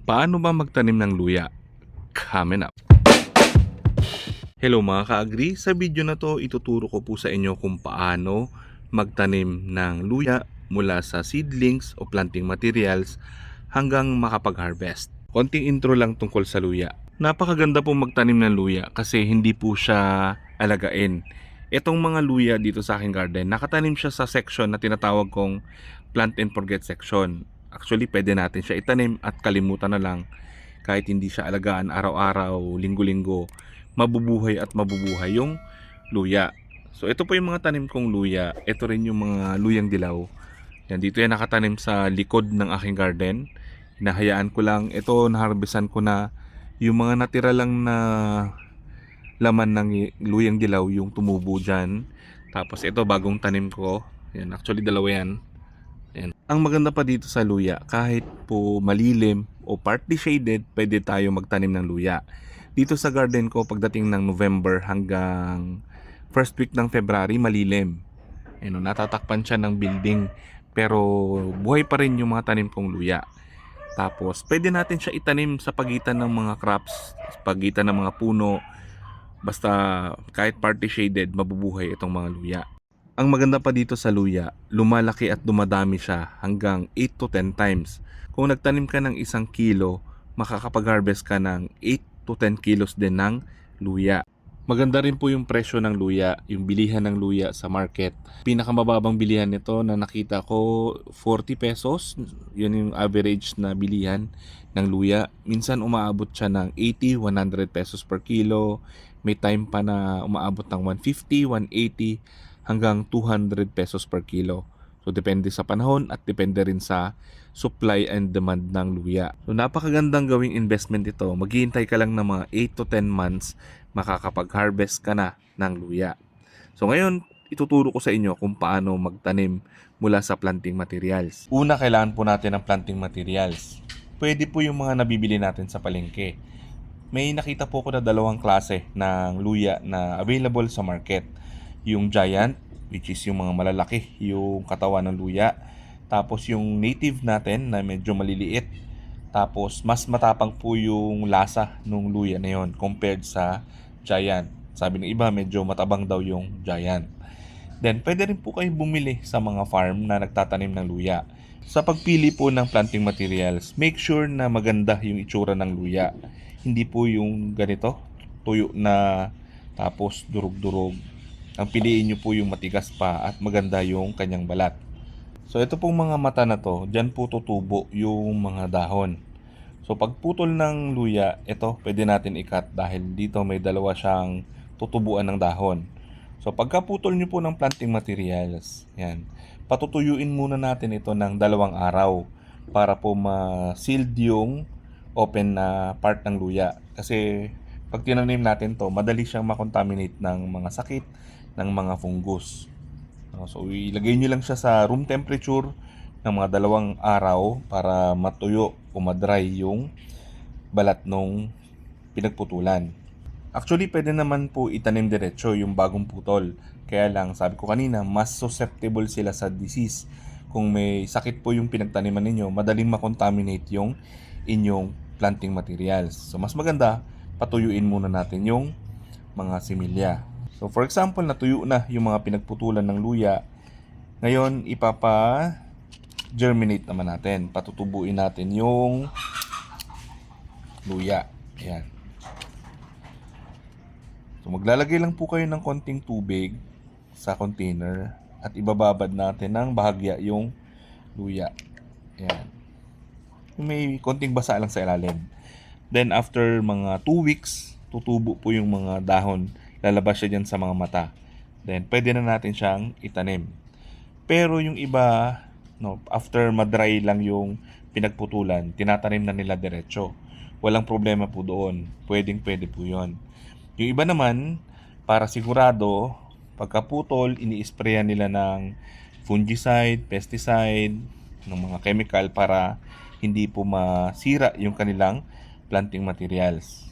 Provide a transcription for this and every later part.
Paano ba magtanim ng luya? Coming up. Hello mga ka-agri, sa video na to ituturo ko po sa inyo kung paano magtanim ng luya mula sa seedlings o planting materials hanggang makapag-harvest. Konting intro lang tungkol sa luya. Napakaganda po magtanim ng luya kasi hindi po siya alagain. Itong mga luya dito sa aking garden, nakatanim siya sa section na tinatawag kong plant and forget section. Actually, pwede natin siya itanim at kalimutan na lang kahit hindi siya alagaan araw-araw, linggo-linggo, mabubuhay at mabubuhay yung luya. So ito po yung mga tanim kong luya. Ito rin yung mga luyang dilaw. Yan, dito yan nakatanim sa likod ng aking garden. Hinahayaan ko lang. Ito, naharbesan ko na yung mga natira lang na laman ng luyang dilaw yung tumubo dyan. Tapos ito, bagong tanim ko. Yan, actually dalawa yan. Yan. Ang maganda pa dito sa luya, kahit po malilim o partly shaded, pwede tayo magtanim ng luya. Dito sa garden ko, pagdating ng November hanggang first week ng February, malilim. Natatakpan siya ng building, pero buhay pa rin yung mga tanim kong luya. Tapos, pwede natin siya itanim sa pagitan ng mga crops, sa pagitan ng mga puno. Basta kahit partly shaded, mabubuhay itong mga luya. Ang maganda pa dito sa luya, lumalaki at dumadami siya hanggang 8 to 10 times. Kung nagtanim ka ng 1 kilo, makakapag-harvest ka ng 8 to 10 kilos din ng luya. Maganda rin po yung presyo ng luya, yung bilihan ng luya sa market. Pinakamababang bilihan nito na nakita ko, 40 pesos. Yun yung average na bilihan ng luya. Minsan umaabot siya ng 80, 100 pesos per kilo. May time pa na umaabot ng 150, 180 hanggang 200 pesos per kilo. So depende sa panahon at depende rin sa supply and demand ng luya. So napakagandang gawing investment ito. Maghihintay ka lang ng mga 8 to 10 months, makakapag-harvest ka na ng luya. So ngayon, ituturo ko sa inyo kung paano magtanim mula sa planting materials. Una, kailangan po natin ng planting materials. Pwede po yung mga nabibili natin sa palengke. May nakita po ko na dalawang klase ng luya na available sa market. Yung giant, which is yung mga malalaki, yung katawan ng luya. Tapos yung native natin na medyo maliliit. Tapos mas matapang po yung lasa ng luya na yon compared sa giant. Sabi ng iba, medyo matabang daw yung giant. Then pwede rin po kayong bumili sa mga farm na nagtatanim ng luya. Sa pagpili po ng planting materials, make sure na maganda yung itsura ng luya. Hindi po yung ganito, tuyo na tapos durog-durog. Ang piliin nyo po yung matigas pa at maganda yung kanyang balat. So ito pong mga mata na to, dyan po tutubo yung mga dahon. So pagputol ng luya, ito pwede natin i-cut dahil dito may dalawa siyang tutubuan ng dahon. So pagkaputol nyo po ng planting materials, yan, patutuyuin muna natin ito ng 2 araw para po ma-sealed yung open na part ng luya. Kasi pag tinanim natin to, madali siyang makontaminate ng mga sakit, ng mga fungus. So ilagay nyo lang siya sa room temperature ng mga 2 araw para matuyo o madry yung balat nung pinagputulan. Actually, pwede naman po itanim diretso yung bagong putol. Kaya lang, sabi ko kanina, mas susceptible sila sa disease. Kung may sakit po yung pinagtaniman ninyo, madaling makontaminate yung inyong planting materials. So mas maganda, patuyuin muna natin yung mga similya. So for example, natuyo na yung mga pinagputulan ng luya. Ngayon, ipapa-germinate naman natin. Patutubuin natin yung luya. Ayan. So maglalagay lang po kayo ng konting tubig sa container at ibababad natin ng bahagya yung luya. Ayan. May konting basa lang sa ilalim. Then after mga 2 weeks, tutubo po yung mga dahon. Lalabas siya dyan sa mga mata. Then pwede na natin siyang itanim. Pero yung iba, after madry lang yung pinagputulan, tinatanim na nila diretso. Walang problema po doon. Pwede po yun. Yung iba naman, para sigurado, pagkaputol, ini-sprayan nila ng fungicide, pesticide, ng mga chemical para hindi po masira yung kanilang planting materials.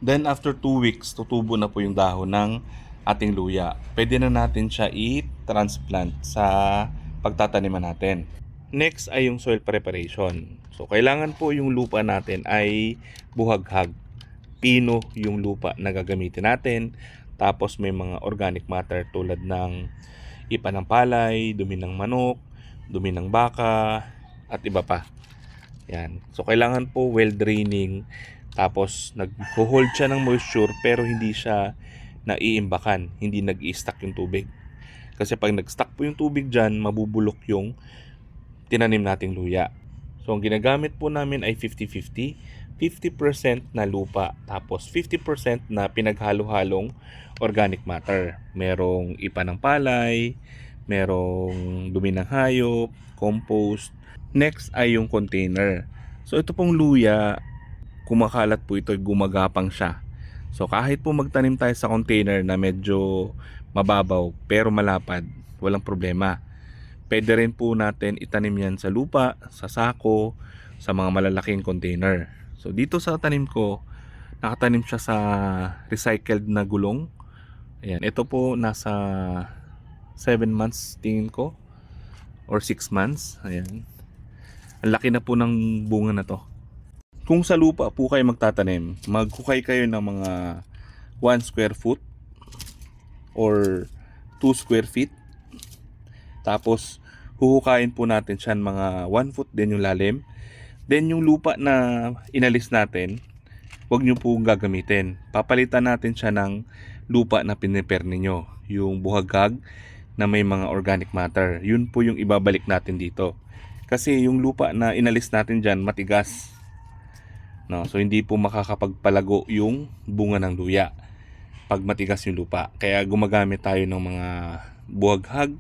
Then after 2 weeks, tutubo na po yung dahon ng ating luya. Pwede na natin siya i-transplant sa pagtataniman natin. Next ay yung soil preparation. So kailangan po yung lupa natin ay buhaghag. Pino yung lupa na gagamitin natin. Tapos may mga organic matter tulad ng ipa ng palay, dumi ng manok, dumi ng baka, at iba pa. Yan. So kailangan po well draining. Tapos nag-hold siya ng moisture pero hindi siya naiimbakan, hindi nag-i-stack yung tubig. Kasi pag nag-stack po yung tubig dyan, mabubulok yung tinanim nating luya. So ang ginagamit po namin ay 50-50. 50% na lupa, tapos 50% na pinaghalo-halong organic matter. Merong ipa ng palay, merong dumi ng hayop, compost. Next ay yung container. So ito pong luya, kumakalat po ito, gumagapang siya. So kahit po magtanim tayo sa container na medyo mababaw pero malapad, walang problema. Pwede rin po natin itanim yan sa lupa, sa sako, sa mga malalaking container. So dito sa tanim ko, nakatanim siya sa recycled na gulong. Ayan, ito po nasa 7 months tingin ko or 6 months. Ayan. Ang laki na po ng bunga na to. Kung sa lupa po kayo magtatanim, maghukay kayo ng mga 1 square foot or 2 square feet. Tapos huhukayin po natin siya mga 1 foot din yung lalim. Then yung lupa na inalis natin, huwag nyo po gagamitin. Papalitan natin siya ng lupa na piniper ninyo. Yung buhaghag na may mga organic matter. Yun po yung ibabalik natin dito. Kasi yung lupa na inalis natin dyan, matigas. No? So hindi po makakapagpalago yung bunga ng luya pag matigas yung lupa. Kaya gumagamit tayo ng mga buhaghag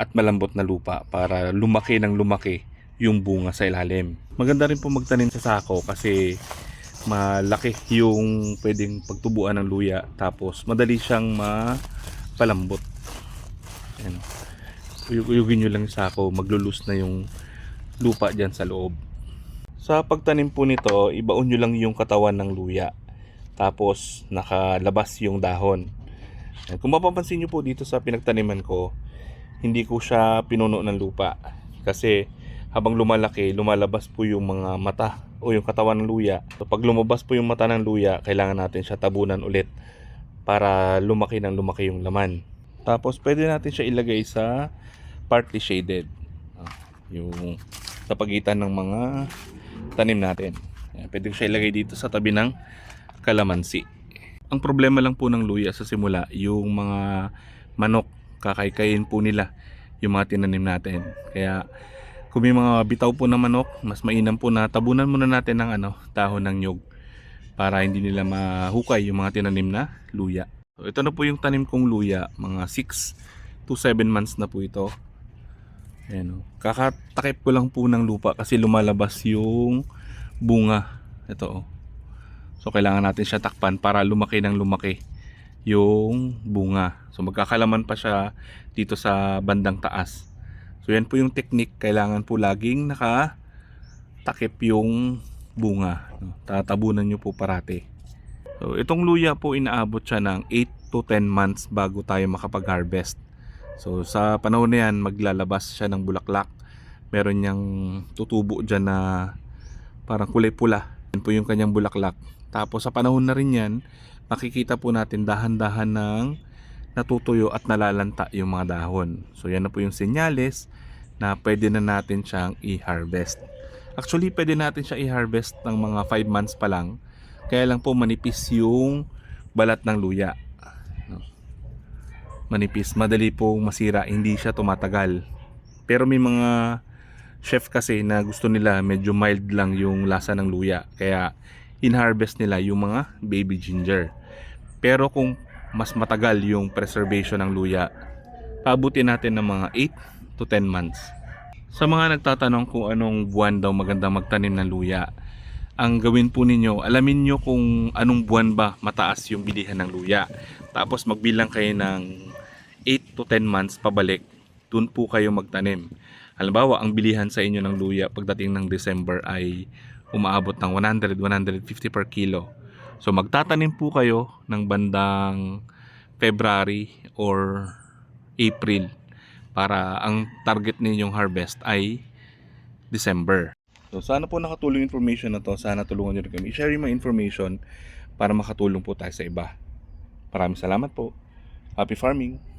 at malambot na lupa para lumaki ng lumaki yung bunga sa ilalim. Maganda rin po magtanim sa sako kasi malaki yung pwedeng pagtubuan ng luya, tapos madali siyang mapalambot. Ayan. Uyugin nyo lang yung sako, maglulus na yung lupa dyan sa loob. Sa pagtanim po nito, ibaon nyo lang yung katawan ng luya, tapos nakalabas yung dahon. Ayan. Kung mapapansin nyo po dito sa pinagtaniman ko, hindi ko siya pinuno ng lupa kasi habang lumalaki, lumalabas po yung mga mata o yung katawan ng luya. So pag lumabas po yung mata ng luya, kailangan natin siya tabunan ulit para lumaki ng lumaki yung laman. Tapos pwede natin siya ilagay sa partly shaded, yung sa pagitan ng mga tanim natin. Pwede ko siya ilagay dito sa tabi ng kalamansi. Ang problema lang po ng luya sa simula, yung mga manok, kakaykayin po nila yung mga tinanim natin. Kaya kung may mga bitaw po na manok, mas mainam po na tabunan muna natin ng dahon ng nyug para hindi nila mahukay yung mga tinanim na luya. So ito na po yung tanim kong luya, mga 6 to 7 months na po ito. Ayan, kakatakip ko lang po ng lupa kasi lumalabas yung bunga. Ito. So kailangan natin siya takpan para lumaki ng lumaki yung bunga. So magkakalaman pa siya dito sa bandang taas. So yan po yung technique, kailangan po laging nakatakip yung bunga. Tatabunan nyo po parati. So itong luya po inaabot siya ng 8 to 10 months bago tayo makapag-harvest. So sa panahon na yan, maglalabas siya ng bulaklak. Meron niyang tutubo dyan na parang kulay pula. Yan po yung kanyang bulaklak. Tapos sa panahon na rin yan, makikita po natin dahan-dahan ng natutuyo at nalalanta yung mga dahon. So yan na po yung senyales na pwede na natin siyang i-harvest. Actually pwede natin siya i-harvest ng mga 5 months pa lang. Kaya lang po manipis yung balat ng luya. Manipis, madali po masira, hindi siya tumatagal. Pero may mga chef kasi na gusto nila medyo mild lang yung lasa ng luya. Kaya in-harvest nila yung mga baby ginger. Pero kung mas matagal yung preservation ng luya, paabutin natin ng mga 8 to 10 months. Sa mga nagtatanong kung anong buwan daw maganda magtanim ng luya, ang gawin po ninyo, alamin nyo kung anong buwan ba mataas yung bilihan ng luya. Tapos magbilang kayo ng 8 to 10 months pabalik, dun po kayo magtanim. Halimbawa, ang bilihan sa inyo ng luya pagdating ng December ay umaabot ng 100-150 per kilo. So magtatanim po kayo ng bandang February or April para ang target ninyong harvest ay December. So sana po nakatulong yung information na to. Sana tulungan nyo rin kami. I-share yung mga information para makatulong po tayo sa iba. Maraming salamat po. Happy farming!